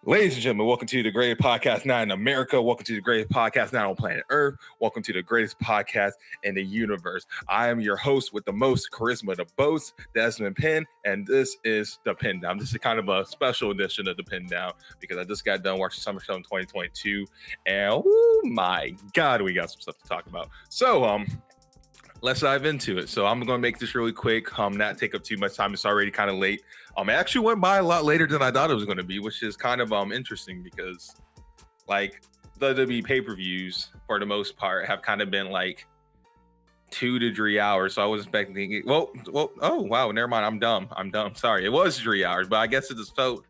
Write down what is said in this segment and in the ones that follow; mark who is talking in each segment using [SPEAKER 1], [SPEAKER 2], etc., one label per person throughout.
[SPEAKER 1] Ladies and gentlemen, welcome to the greatest podcast now in America. Welcome to the greatest podcast now on planet Earth. Welcome to the greatest podcast in the universe. I am your host with the most charisma, the boast, Desmond Pin, and this is the Pin Down. This is kind of a special edition of the Pin Down because I just got done watching SummerSlam 2022, and oh my God, we got some stuff to talk about. So, let's dive into it. So I'm going to make this really quick, not take up too much time. It's already kind of late. It actually went by a lot later than I thought it was going to be, which is kind of interesting because like the WWE pay-per-views for the most part have kind of been like 2 to 3 hours. So I was expecting it. Oh, wow. Never mind. I'm dumb. Sorry. It was 3 hours, but I guess it just felt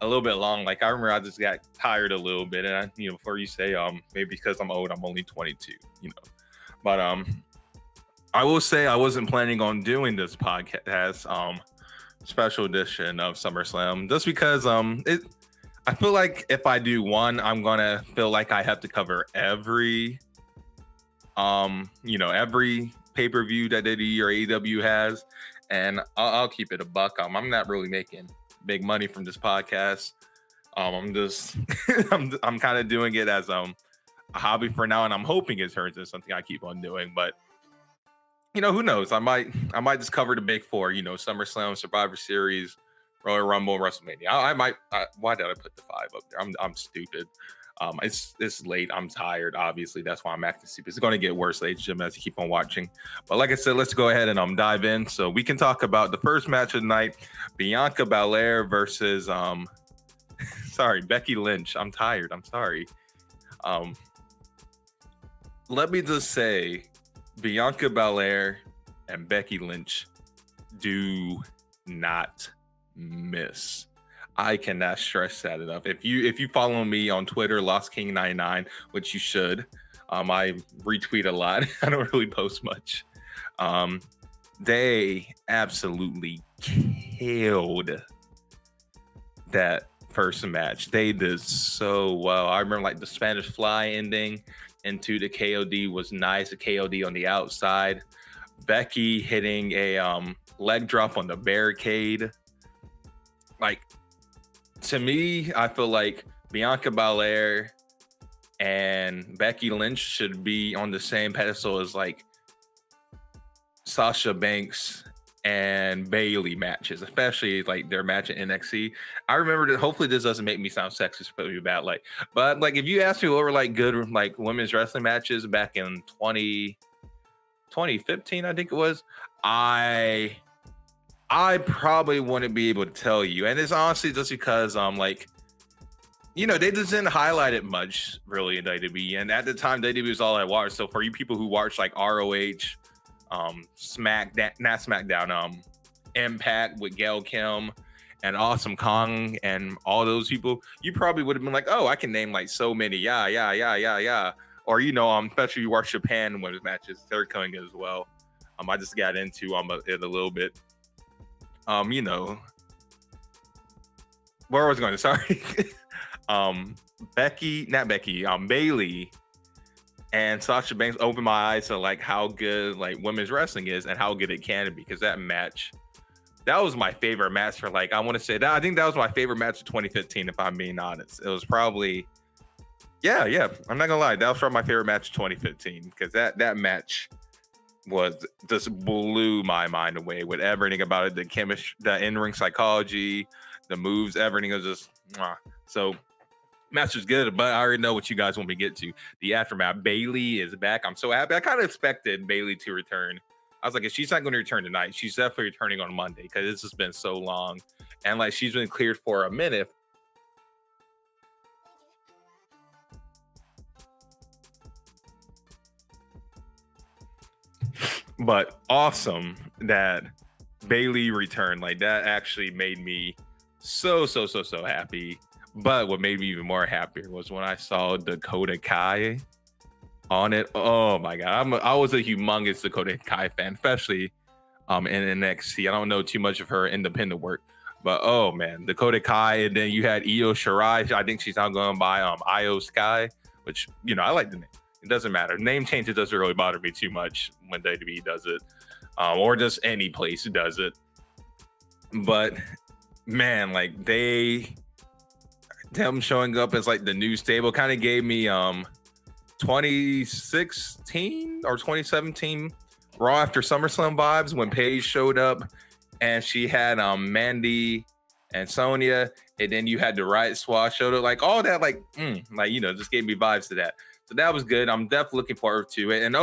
[SPEAKER 1] a little bit long. Like I remember I just got tired a little bit. And before you say, maybe because I'm old, I'm only 22, but, I will say I wasn't planning on doing this podcast special edition of SummerSlam just because I feel like if I do one, I'm gonna feel like I have to cover every every pay-per-view that WWE or AEW has, and I'll keep it a buck. I'm not really making big money from this podcast. I'm just I'm kind of doing it as a hobby for now, and I'm hoping it turns into something I keep on doing, but who knows? I might just cover the big four, SummerSlam, Survivor Series, Royal Rumble, and WrestleMania. Why did I put the 5 up there? I'm stupid. It's late. I'm tired. Obviously, that's why I'm acting stupid. It's going to get worse, ladies and gentlemen, as you keep on watching. But like I said, let's go ahead and dive in. So we can talk about the first match of the night: Bianca Belair versus Becky Lynch. I'm tired. I'm sorry. Let me just say, Bianca Belair and Becky Lynch do not miss. I cannot stress that enough. If you follow me on Twitter, LostKing99, which you should, I retweet a lot. I don't really post much. They absolutely killed that first match. They did so well. I remember like the Spanish Fly ending into the KOD was nice. The KOD on the outside. Becky hitting a leg drop on the barricade. Like, to me, I feel like Bianca Belair and Becky Lynch should be on the same pedestal as like Sasha Banks and Bailey matches, especially like their match in NXT. I remember that. Hopefully this doesn't make me sound sexist, but like if you ask me what were like good like women's wrestling matches back in 2015, I think it was, I probably wouldn't be able to tell you. And it's honestly just because they just didn't highlight it much really in WWE. And at the time, WWE was all I watched. So for you people who watch like ROH, SmackDown, Impact with Gail Kim and Awesome Kong and all those people, you probably would have been like, oh, I can name like so many, yeah. Or especially you watch Japan women's matches, they're coming as well. I just got into it a little bit. Where I was going, sorry. Bailey and Sasha Banks opened my eyes to like how good like women's wrestling is and how good it can be, because that match, that was my favorite match for like, I want to say that I think that was my favorite match of 2015, if I'm being honest. It was probably yeah, I'm not gonna lie, that was probably my favorite match of 2015, because that match was just blew my mind away with everything about it, the chemistry, the in-ring psychology, the moves, everything was just so match was good. But I already know what you guys want me to get to. The aftermath. Bailey is back. I'm so happy. I kind of expected Bailey to return. I was like, if she's not going to return tonight, she's definitely returning on Monday, because it's just been so long, and like she's been cleared for a minute. But awesome that Bailey returned. Like that actually made me so happy. But what made me even more happier was when I saw Dakota Kai on it. Oh my God. I was a humongous Dakota Kai fan, especially in NXT. I don't know too much of her independent work, but oh man, Dakota Kai. And then you had Io Shirai. I think she's now going by Io Sky, which, I like the name. It doesn't matter. Name changes doesn't really bother me too much when WWE does it, or just any place does it. But man, like Them showing up as like the new stable kind of gave me 2016 or 2017 Raw after SummerSlam vibes when Paige showed up and she had Mandy and Sonya, and then you had the Riot Squad showed up, like all that, like just gave me vibes to that. So that was good. I'm definitely looking forward to it. And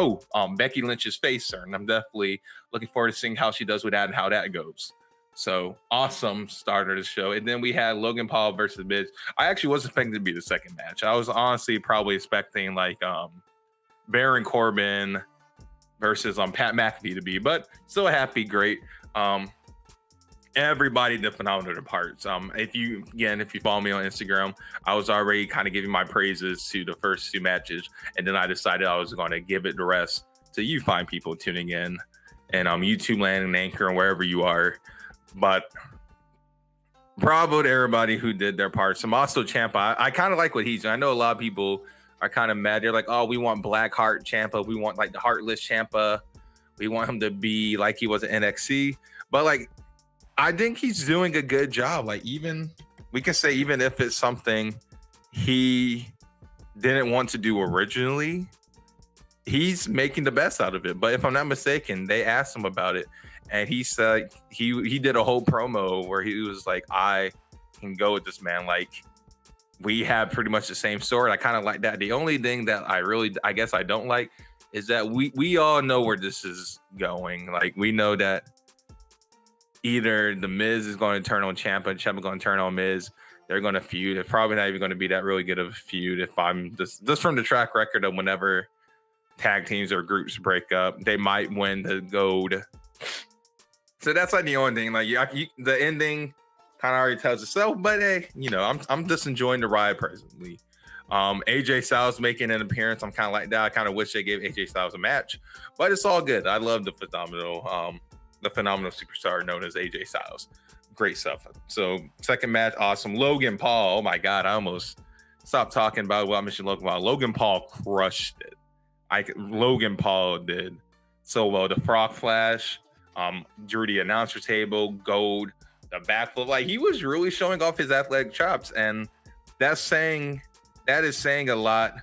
[SPEAKER 1] Becky Lynch's face turn. I'm definitely looking forward to seeing how she does with that and how that goes. So awesome start of the show. And then we had Logan Paul versus Miz. I actually wasn't expecting it to be the second match. I was honestly probably expecting like Baron Corbin versus Pat McAfee to be, but still happy, great. Everybody did phenomenal parts. If you follow me on Instagram, I was already kind of giving my praises to the first two matches, and then I decided I was going to give it the rest to you fine people tuning in and YouTube land and Anchor and wherever you are. But bravo to everybody who did their parts. Tommaso Ciampa, I kind of like what he's doing. I know a lot of people are kind of mad. They're like, oh, we want Black Heart Ciampa. We want like the Heartless Ciampa. We want him to be like he was at NXT. But like, I think he's doing a good job. Like, even we can say, even if it's something he didn't want to do originally, he's making the best out of it. But if I'm not mistaken, they asked him about it, and he said he did a whole promo where he was like, I can go with this man. Like, we have pretty much the same story. I kind of like that. The only thing that I guess I don't like is that we all know where this is going. Like, we know that either the Miz is going to turn on Ciampa, and Ciampa going to turn on Miz. They're going to feud. It's probably not even going to be that really good of a feud. If I'm just from the track record of whenever tag teams or groups break up, they might win the gold. So that's like the only thing. Like, the ending kind of already tells itself. But hey, I'm just enjoying the ride presently. AJ Styles making an appearance. I'm kind of like that. I kind of wish they gave AJ Styles a match, but it's all good. I love the phenomenal superstar known as AJ Styles. Great stuff. So second match, awesome. Logan Paul. Oh my God, I almost stopped talking about what I mentioned. Logan Paul. Logan Paul crushed it. Logan Paul did so well. The frog flash, drew the announcer table, gold, the backflip. Like, he was really showing off his athletic chops, and that is saying a lot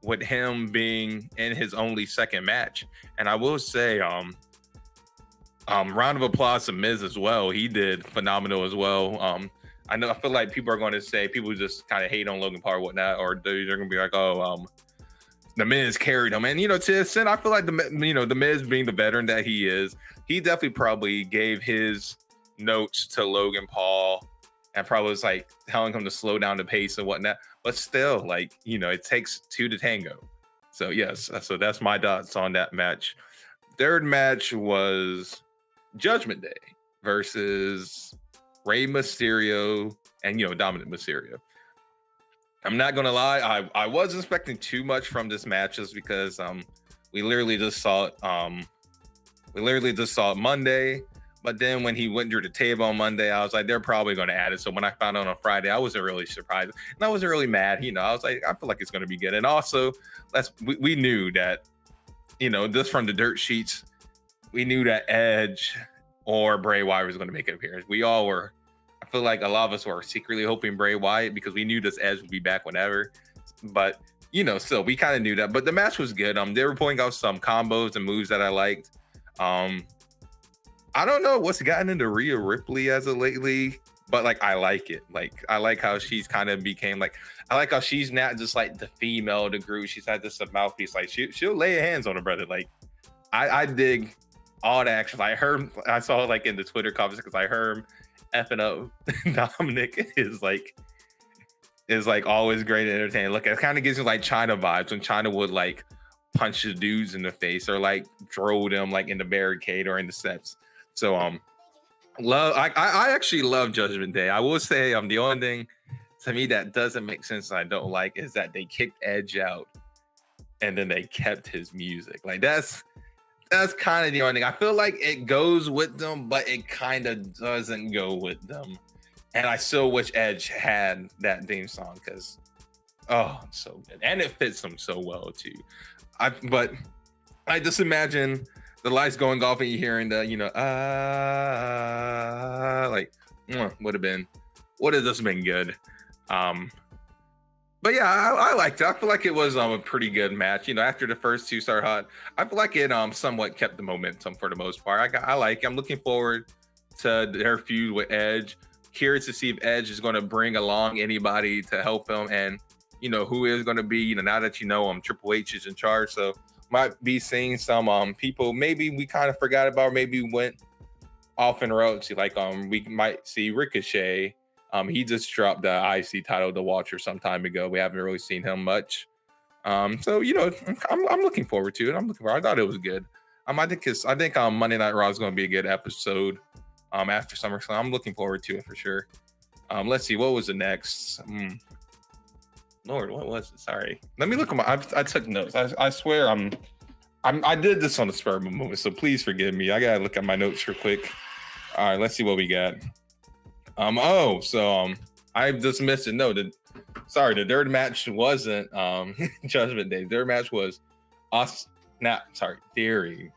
[SPEAKER 1] with him being in his only second match. And I will say, round of applause to Miz as well. He did phenomenal as well. I feel like people are going to say, people just kind of hate on Logan Paul or whatnot, or they're going to be like, the Miz carried him. And, to an extent, I feel like the Miz being the veteran that he is, he definitely probably gave his notes to Logan Paul and probably was like telling him to slow down the pace and whatnot. But still, like, it takes two to tango. So yes, so that's my thoughts on that match. Third match was Judgment Day versus Rey Mysterio and Dominic Mysterio. I'm not gonna lie, I wasn't expecting too much from this match just because we literally just saw it Monday. But then when he went through the table on Monday, I was like, they're probably going to add it. So when I found out on Friday, I wasn't really surprised, and I wasn't really mad. I was like, I feel like it's going to be good. And also, we knew that, just from the dirt sheets, we knew that Edge or Bray Wyatt was going to make an appearance. We all were. I feel like a lot of us were secretly hoping Bray Wyatt, because we knew this Edge would be back whenever. But still, we kind of knew that. But the match was good. They were pulling out some combos and moves that I liked. I don't know what's gotten into Rhea Ripley as of lately, but like, I like it. Like, I like how she's kind of became like, I like how she's not just like the female of the group. She's not just a mouthpiece. Like, she'll lay her hands on her brother. Like, I dig all the action. I saw like in the Twitter comments, because I heard him effing up Dominic is like always great and entertaining. Look, it kind of gives you like China vibes when China would like punch the dudes in the face or like throw them like in the barricade or in the steps. So I actually love Judgment Day. I will say the only thing to me that doesn't make sense and I don't like is that they kicked Edge out and then they kept his music. Like, that's kind of the only thing. I feel like it goes with them, but it kind of doesn't go with them. And I still wish Edge had that theme song, because it's so good. And it fits him so well too. But I just imagine the lights going off and you hearing the, would have just been good. But yeah, I liked it. I feel like it was a pretty good match. After the first two started hot, I feel like it somewhat kept the momentum for the most part. I like it. I'm looking forward to their feud with Edge. Curious to see if Edge is going to bring along anybody to help him, and who is going to be. Now that Triple H is in charge, so might be seeing some people maybe we kind of forgot about, maybe went off in route. Like we might see Ricochet. He just dropped the IC title to Watcher some time ago. We haven't really seen him much. So I'm looking forward to it. I thought it was good. I think Monday Night Raw is going to be a good episode. After SummerSlam, I'm looking forward to it for sure. Let's see, what was the next? Lord, what was it? Sorry, let me look at I took notes. I swear I did this on the spur of a moment, so please forgive me. I gotta look at my notes real quick. All right, let's see what we got. I just missed it. No, the third match wasn't Judgment Day. The third match was Theory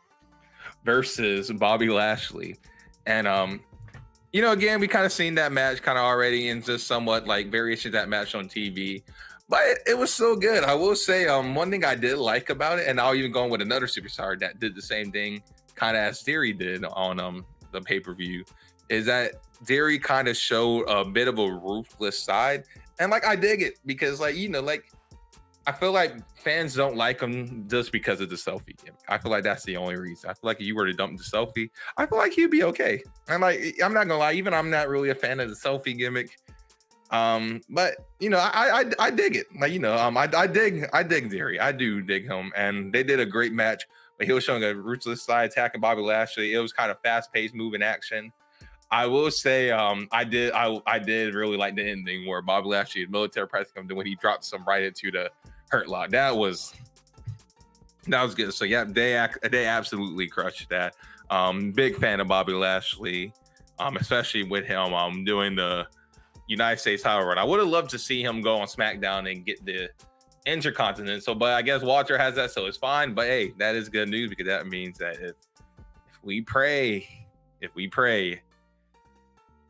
[SPEAKER 1] versus Bobby Lashley. And again, we kind of seen that match kind of already in just somewhat like variations of that match on TV. But it was so good. I will say one thing I did like about it, and I'll even go with another superstar that did the same thing kind of as Theory did on the pay-per-view, is that Theory kind of showed a bit of a ruthless side. And like I dig it because I feel like fans don't like him just because of the selfie gimmick. I feel like that's the only reason. I feel like if you were to dump the selfie, I feel like he'd be okay. I'm not gonna lie, even I'm not really a fan of the selfie gimmick. But I dig it. I dig Theory. I do dig him, and they did a great match. But he was showing a ruthless side, attacking Bobby Lashley. It was kind of fast-paced, moving action. I will say, I did really like the ending where Bobby Lashley, military press comes in when he dropped some right into the Hurt Lock. That was good. So yeah, they absolutely crushed that. Big fan of Bobby Lashley, especially with him doing the United States title run. I would have loved to see him go on SmackDown and get the Intercontinental, but I guess Walter has that, so it's fine. But hey, that is good news because that means that if we pray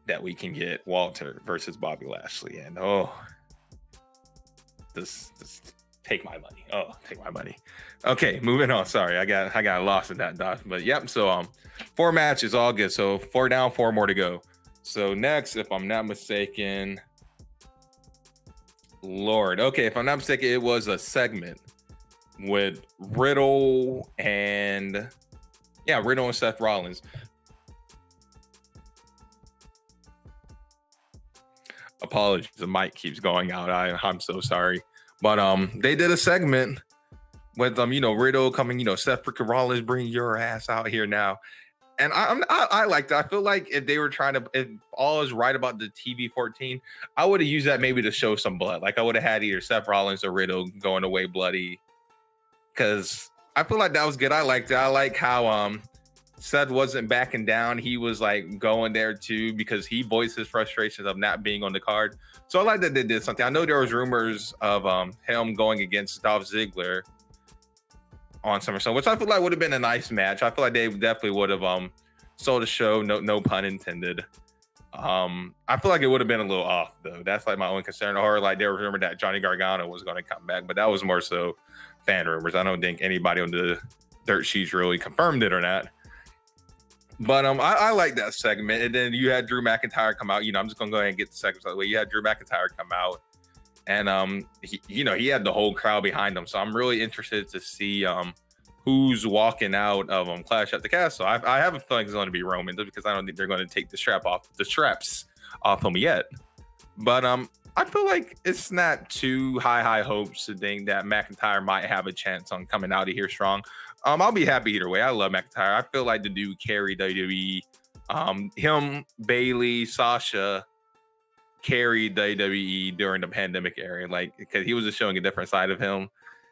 [SPEAKER 1] that we can get Walter versus Bobby Lashley, and just take my money. Take my money. Okay, moving on. Sorry, I got lost in that dot. But yep. So 4 matches, all good. So 4 down, 4 more to go. So next, if I'm not mistaken, Lord. Okay, if I'm not mistaken, it was a segment with Riddle and Seth Rollins. Apologies, the mic keeps going out. I'm so sorry. But they did a segment with Riddle coming, Seth freaking Rollins, bring your ass out here now. And I liked it. I feel like if they were if all is right about the TV 14, I would have used that maybe to show some blood. Like I would have had either Seth Rollins or Riddle going away bloody, because I feel like that was good. I liked it. I like how Seth wasn't backing down. He was like going there too because he voiced his frustrations of not being on the card. So I like that they did something. I know there was rumors of him going against Dolph Ziggler on SummerSlam, which I feel like would have been a nice match. I feel like they definitely would have sold the show. No pun intended. I feel like it would have been a little off though. That's like my only concern. Or like they were rumored that Johnny Gargano was going to come back, but that was more so fan rumors. I don't think anybody on the dirt sheets really confirmed it or not. But I like that segment. And then you had Drew McIntyre come out. I'm just gonna go ahead and get the segment out of the way. You had Drew McIntyre come out, and he had the whole crowd behind him. So I'm really interested to see who's walking out of Clash at the Castle. I have a feeling it's going to be Roman, just because I don't think they're going to take the straps off him yet. But I feel like it's not too high hopes to think that McIntyre might have a chance on coming out of here strong. I'll be happy either way. I love McIntyre. I feel like the dude carried WWE. Him, Bayley, Sasha carried WWE during the pandemic era, like because he was just showing a different side of him.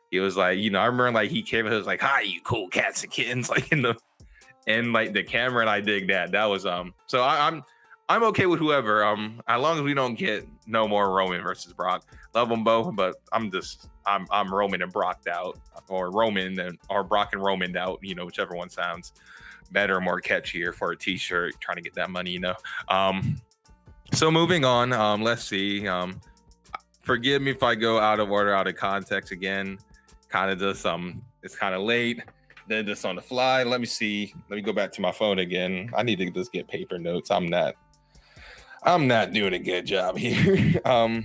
[SPEAKER 1] He was like, I remember like he came and was like, "Hi, you cool cats and kittens," like in the camera, and I dig that. That was So I'm okay with whoever. As long as we don't get no more Roman versus Brock. Love them both, but I'm Roman and Brocked out, or Brock and Roman out. Whichever one sounds better, more catchier for a T-shirt. Trying to get that money, So moving on. Let's see. forgive me if I go out of order, out of context again. Kind of just it's kind of late. Then just on the fly. Let me see. Let me go back to my phone again. I need to just get paper notes. I'm not doing a good job here. All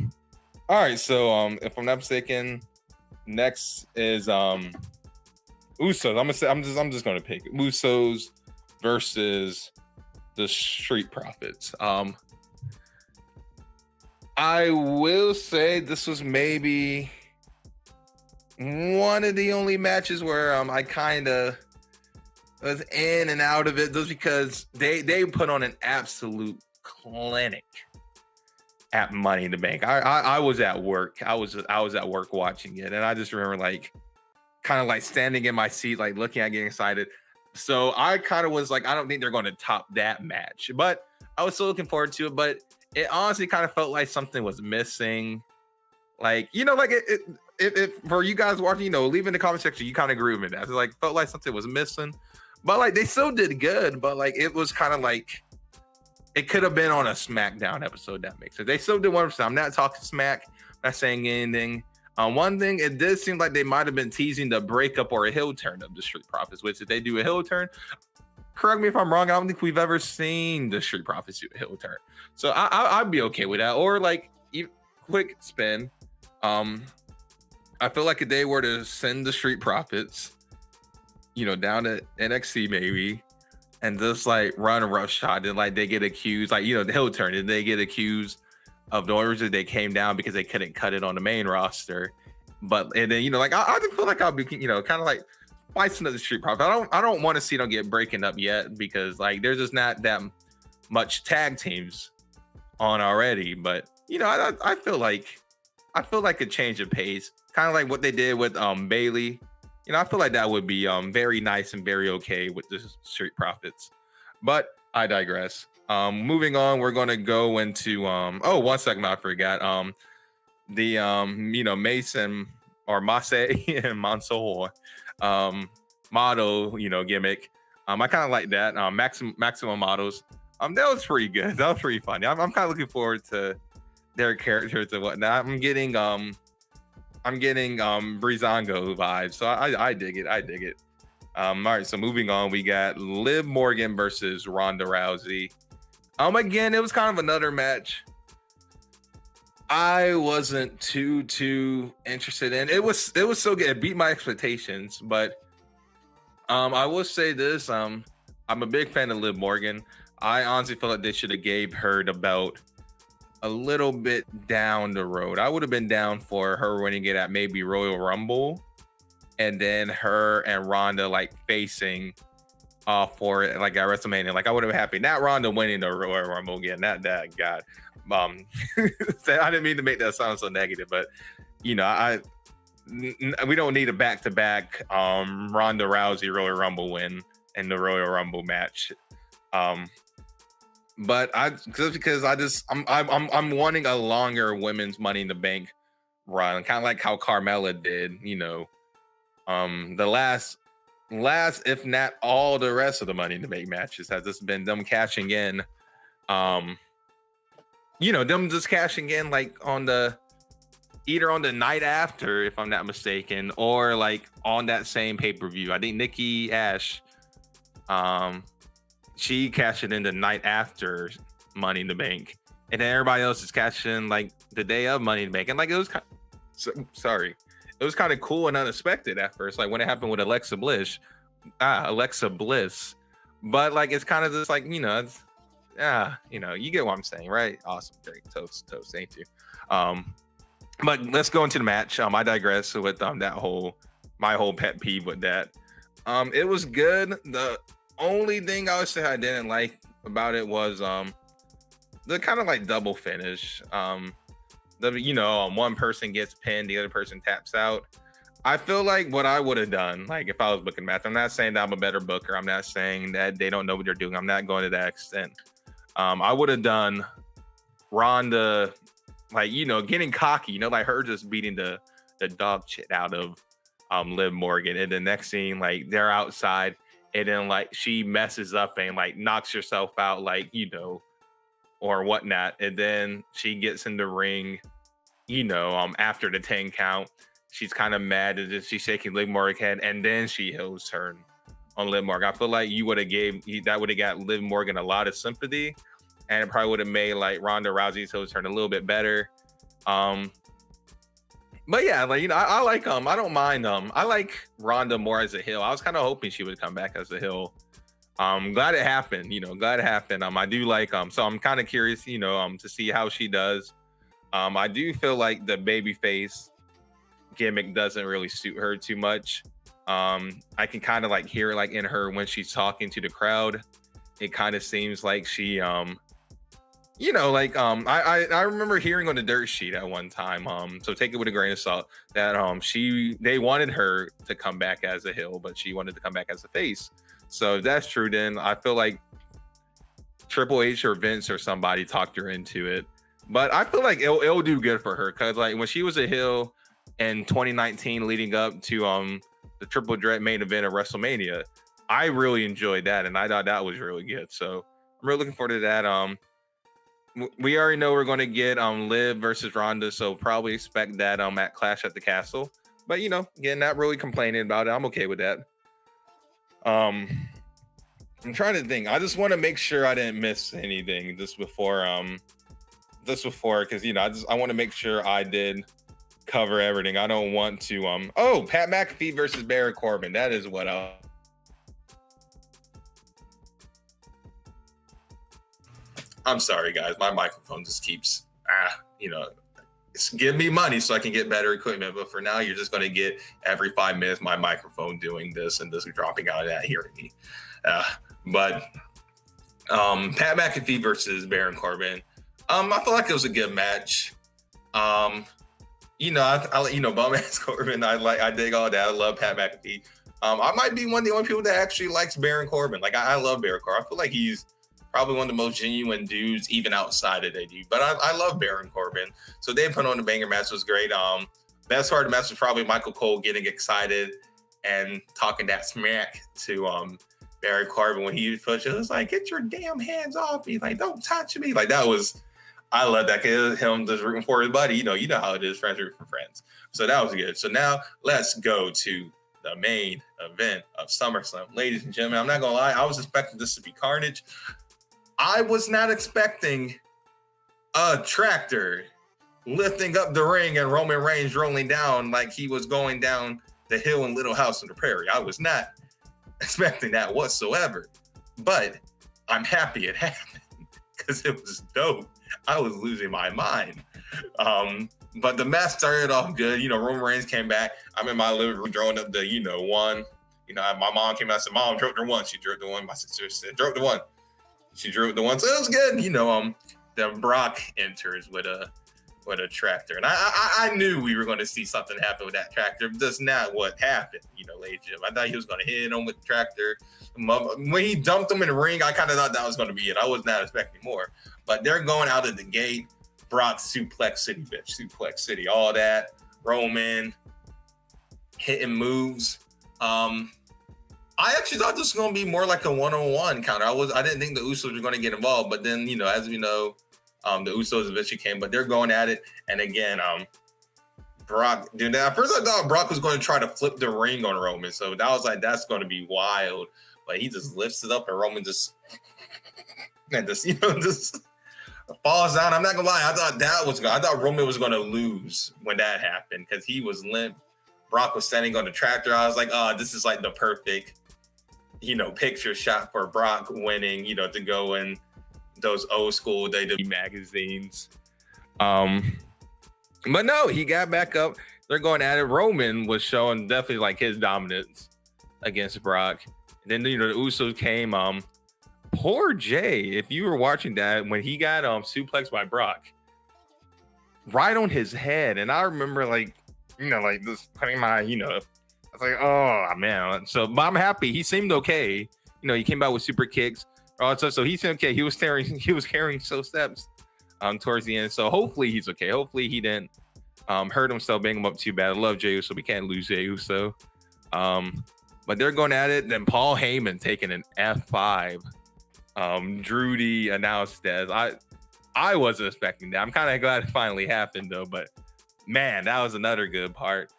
[SPEAKER 1] right. So if I'm not mistaken, next is Usos. I'm just gonna pick Usos versus the Street Profits. I will say this was maybe one of the only matches where I kind of was in and out of it, just because they put on an absolute clinic at Money in the Bank. I was at work. I was at work watching it, and I just remember like kind of like standing in my seat, like looking at, getting excited. So I kind of was like, I don't think they're going to top that match, but I was still looking forward to it. But it honestly kind of felt like something was missing. Like, like it for you guys watching, leave in the comment section, you kind of agree with me. That like felt like something was missing, but like they still did good. But like it was kind of like it could have been on a SmackDown episode. That makes sense. They still did 1%. I'm not talking smack, not saying anything. One thing, it did seem like they might have been teasing the breakup or a heel turn of the Street Profits, which if they do a heel turn, correct me if I'm wrong, I don't think we've ever seen the Street Profits do a heel turn. So I'd be okay with that. Or like quick spin. I feel like if they were to send the Street Profits, down to NXT maybe, and just like run a rough shot, and like they get accused, like the heel turn, and they get accused of the only reason they came down because they couldn't cut it on the main roster. But and then like I just feel like I'll be kind of like spicing of the Street Profits. I don't want to see them get breaking up yet, because like there's just not that much tag teams on already. But I feel like a change of pace, kind of like what they did with Bailey. I feel like that would be very nice and very okay with the Street Profits. But I digress. Moving on, we're gonna go into 1 second, I forgot. The Mason or Mase and Mansoor model, gimmick. I kind of like that. Maximum models. That was pretty good. That was pretty funny. I'm kind of looking forward to their characters and whatnot. I'm getting Breezango vibes, so I dig it. All right, so moving on, we got Liv Morgan versus Ronda Rousey. Again, it was kind of another match I wasn't too interested in. It was so good. It beat my expectations, but I will say this. I'm a big fan of Liv Morgan. I honestly feel like they should have gave her the belt a little bit down the road. I would have been down for her winning it at maybe Royal Rumble, and then her and Ronda like facing for it like at WrestleMania. Like I would have been happy. Not Ronda winning the Royal Rumble again. That God. I didn't mean to make that sound so negative, but we don't need a back-to-back Ronda Rousey Royal Rumble win in the Royal Rumble match. But I'm wanting a longer women's Money in the Bank run, kind of like how Carmella did. The last, if not all, the rest of the Money in the Bank matches has just been them cashing in. Them just cashing in like either on the night after, if I'm not mistaken, or like on that same pay-per-view. I think Nikki Ash, she cashed it in the night after Money in the Bank, and then everybody else is cashing like the day of Money in the Bank. And like it was it was kind of cool and unexpected at first, like when it happened with Alexa Bliss. But like it's kind of just like you get what I'm saying, right? Awesome, great, toast, thank you. But let's go into the match. I digress with my whole pet peeve with that. It was good. The only thing I would say I didn't like about it was the kind of like double finish. One person gets pinned, the other person taps out. I feel like what I would have done, like if I was booking match, I'm not saying that I'm a better booker. I'm not saying that they don't know what they're doing. I'm not going to that extent. I would have done Ronda, like, getting cocky, like her just beating the dog shit out of Liv Morgan. And the next scene, like they're outside, and then like she messes up and like knocks herself out, like, or whatnot. And then she gets in the ring after the 10 count, she's kind of mad and she's shaking Liv Morgan's head, and then she heels turn on Liv Morgan. I feel like that would have got Liv Morgan a lot of sympathy, and it probably would have made like Ronda Rousey's heels turn a little bit better. But yeah, I like I don't mind I like Ronda more as a heel. I was kind of hoping she would come back as a heel. Glad it happened, glad it happened. I do like so I'm kind of curious, to see how she does. I do feel like the babyface gimmick doesn't really suit her too much. I can kind of hear in her when she's talking to the crowd. It kind of seems like she I remember hearing on the dirt sheet at one time, so take it with a grain of salt, that they wanted her to come back as a heel, but she wanted to come back as a face. So if that's true, then I feel like Triple H or Vince or somebody talked her into it. But I feel like it'll do good for her, because when she was a heel in 2019 leading up to the Triple Threat main event of WrestleMania, I really enjoyed that, and I thought that was really good. So I'm really looking forward to that. We already know we're going to get Liv versus Ronda, so probably expect that at Clash at the Castle. But again, not really complaining about it. I'm okay with that. I'm trying to think. I just want to make sure I didn't miss anything just before, because I want to make sure I did cover everything. I don't want to Pat McAfee versus Baron Corbin. That is what I'm sorry, guys. My microphone just keeps give me money so I can get better equipment. But for now, you're just going to get every 5 minutes my microphone doing this and this dropping out of that hearing me. But Pat McAfee versus Baron Corbin. I feel like it was a good match. I bum ass Corbin. I dig all that. I love Pat McAfee. I might be one of the only people that actually likes Baron Corbin. I love Baron Corbin. I feel like he's probably one of the most genuine dudes, even outside of AD. But I love Baron Corbin. So they put on the banger match. Was great. Best part of the match was probably Michael Cole getting excited and talking that smack to Baron Corbin when he pushed it. It was like, get your damn hands off me. Don't touch me. I love that. Cause him just rooting for his buddy. You know how it is, friends rooting for friends. So that was good. So now let's go to the main event of SummerSlam. Ladies and gentlemen, I'm not going to lie. I was expecting this to be carnage. I was not expecting a tractor lifting up the ring and Roman Reigns rolling down like he was going down the hill in Little House on the Prairie. I was not expecting that whatsoever. But I'm happy it happened because it was dope. I was losing my mind. But the match started off good. Roman Reigns came back. I'm in my living room drawing up the, one. My mom came out and said, Mom, drove the one. She drove the one. My sister said, drove the one. She drew the one, so it was good. Then Brock enters with a tractor, and I knew we were going to see something happen with that tractor. That's not what happened, ladies and gentlemen. I thought he was going to hit him with the tractor. When he dumped him in the ring, I kind of thought that was going to be it. I was not expecting more, but they're going out of the gate. Brock suplex city, bitch, suplex city, all that. Roman hitting moves. I actually thought this was going to be more like a one-on-one counter. I didn't think the Usos were going to get involved, but then, as we know, the Usos eventually came, but they're going at it. And again, Brock, dude, at first I thought Brock was going to try to flip the ring on Roman. So that was that's going to be wild. But he just lifts it up and Roman just falls down. I'm not going to lie. I thought Roman was going to lose when that happened because he was limp. Brock was standing on the tractor. I was like, oh, this is the perfect picture shot for Brock winning, to go in those old school WWE magazines. But no, he got back up. They're going at it. Roman was showing definitely his dominance against Brock. And then, the Usos came. Poor Jay, if you were watching that, when he got suplexed by Brock, right on his head. And I remember just putting my, I was like, oh man. But I'm happy. He seemed okay. He came out with super kicks. So he seemed okay. He was carrying steps towards the end. So hopefully he's okay. Hopefully he didn't hurt himself, bang him up too bad. I love Jey Uso. We can't lose Jey Uso. But they're going at it. Then Paul Heyman taking an F5. Drudy announced as I wasn't expecting that. I'm kind of glad it finally happened though. But man, that was another good part.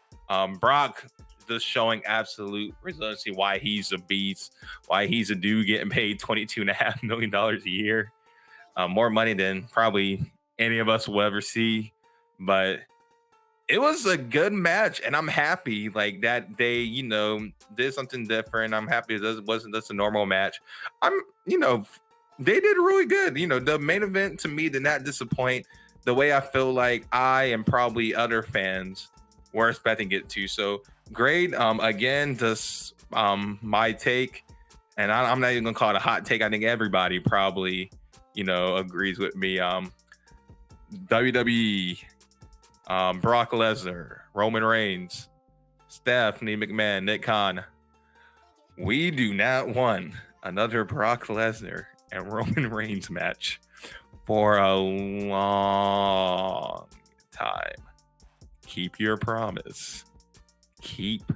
[SPEAKER 1] Brock just showing absolute resiliency, why he's a beast, why he's a dude getting paid $22.5 million a year. More money than probably any of us will ever see. But it was a good match, and I'm happy like that they, did something different. I'm happy it wasn't just a normal match. They did really good. The main event to me did not disappoint the way I feel like I and probably other fans were expecting it to. So great. Again, just my take, and I'm not even gonna call it a hot take. I think everybody probably, agrees with me. WWE, Brock Lesnar, Roman Reigns, Stephanie McMahon, Nick Khan. We do not want another Brock Lesnar and Roman Reigns match for a long time. Keep your promise. Keep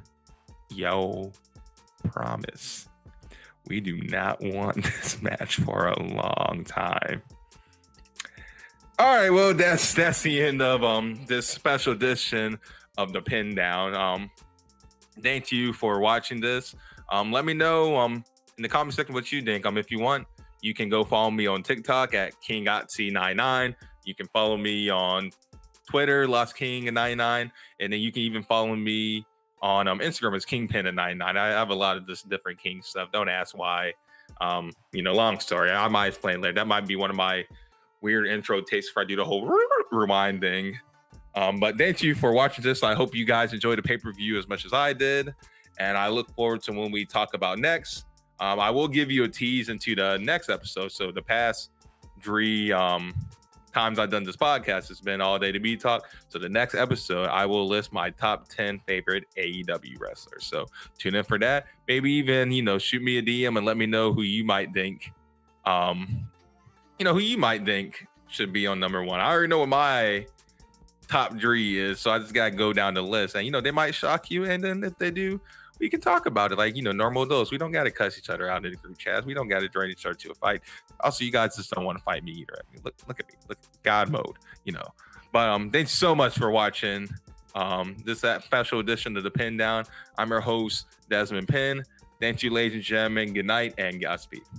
[SPEAKER 1] your promise. We do not want this match for a long time. All right, well, that's the end of this special edition of the Pin Down. Thank you for watching this. Let me know in the comment section what you think. If you want, you can go follow me on TikTok at KingOtsy99. You can follow me on Twitter, LostKing99, and then you can even follow me on Instagram as Kingpin99. I have a lot of this different King stuff. Don't ask why. Long story. I might explain later. That might be one of my weird intro takes if I do the whole rewind thing. But thank you for watching this. I hope you guys enjoyed the pay-per-view as much as I did. And I look forward to when we talk about next. I will give you a tease into the next episode. So the past 3 times I've done this podcast, it's been all day to be talk. So the next episode, I will list my top 10 favorite AEW wrestlers. So tune in for that. Maybe even, shoot me a DM and let me know who you might think, who you might think should be on number 1. I already know what my top 3 is. So I just got to go down the list and, they might shock you. And then if they do, we can talk about it like, normal adults. We don't got to cuss each other out in the group chats. We don't got to drain each other to a fight. Also, you guys just don't want to fight me either. I mean, look at me. Look at God mode, But thanks so much for watching this special edition of the Pin Down. I'm your host, Desmond Pin. Thank you, ladies and gentlemen. Good night and Godspeed.